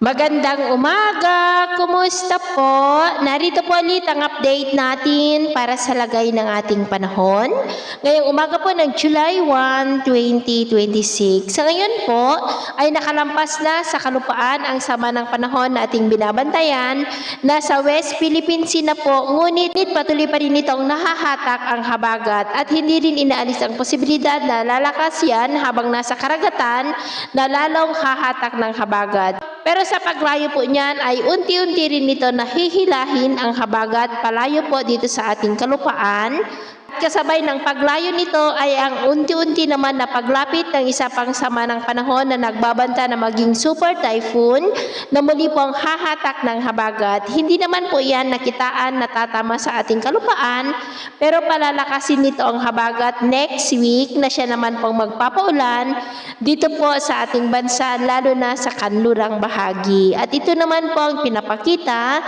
Magandang umaga! Kumusta po? Narito po ulit ang update natin para sa lagay ng ating panahon. Ngayong umaga po ng July 1, 2026. Sa ngayon po ay nakalampas na sa kalupaan ang sama ng panahon na ating binabantayan. Nasa West Philippine Sea na po, ngunit patuloy pa rin itong nahahatak ang habagat at hindi rin inaalis ang posibilidad na lalakas yan habang nasa karagatan na lalong hahatak ng habagat. Pero sa paglayo po niyan ay unti-unti rin nito nahihilahin ang habagat palayo po dito sa ating kalupaan. Kasabay ng paglayo nito ay ang unti-unti naman na paglapit ng isa pang sama ng panahon na nagbabanta na maging super typhoon na muli pong hahatak ng habagat. Hindi naman po yan nakitaan na tatama sa ating kalupaan, pero palalakasin nito ang habagat next week na siya naman pong magpapaulan dito po sa ating bansa, lalo na sa kanlurang bahagi. At ito naman po ang pinapakita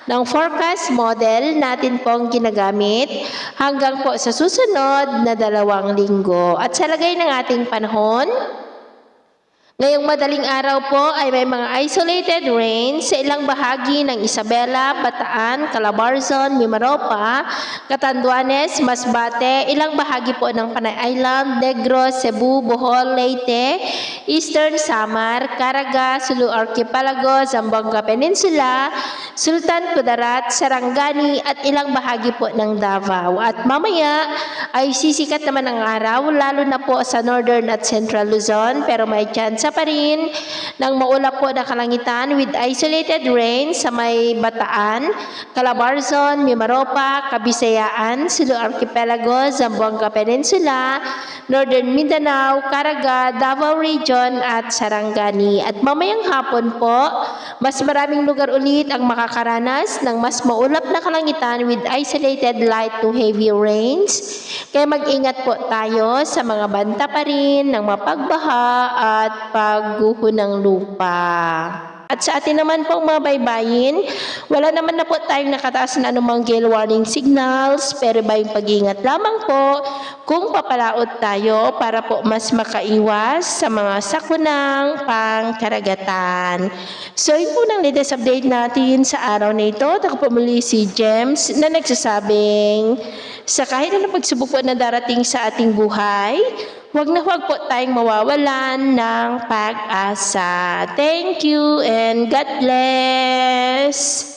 ng forecast model natin pong ginagamit hanggang po sa susunod na 2 linggo. At sa lagay ng ating panahon, ngayong madaling araw po ay may mga isolated rains sa ilang bahagi ng Isabela, Bataan, Calabarzon, Mimaropa, Catanduanes, Masbate, ilang bahagi po ng Panay Island, Negros, Cebu, Bohol, Leyte, Eastern Samar, Caraga, Sulu Archipelago, Zamboanga Peninsula, Sultan Kudarat, Sarangani at ilang bahagi po ng Davao. At mamaya ay sisikat naman ang araw lalo na po sa Northern at Central Luzon, pero may chance pa rin ng maulap po na kalangitan with isolated rain sa may Bataan, Calabarzon, Mimaropa, Kabisayaan, Sulu Archipelago, Zamboanga Peninsula, Northern Mindanao, Caraga, Davao Region at Sarangani. At mamayang hapon po, mas maraming lugar ulit ang makakaranas ng mas maulap na kalangitan with isolated light to heavy rains. Kaya mag-ingat po tayo sa mga banta pa rin ng mapagbaha at pagguho ng lupa. At sa atin naman pong mga baybayin, wala naman na po tayong nakataas na anumang gale warning signals, pero bayang pag-iingat lamang po kung papalaot tayo para po mas makaiwas sa mga sakunang pangkaragatan. So yun po ng latest update natin sa araw na ito. Ako po muli si Gems na nagsasabing sa kahit anong pagsubok po na darating sa ating buhay, huwag po tayong mawawalan ng pag-asa. Thank you and God bless!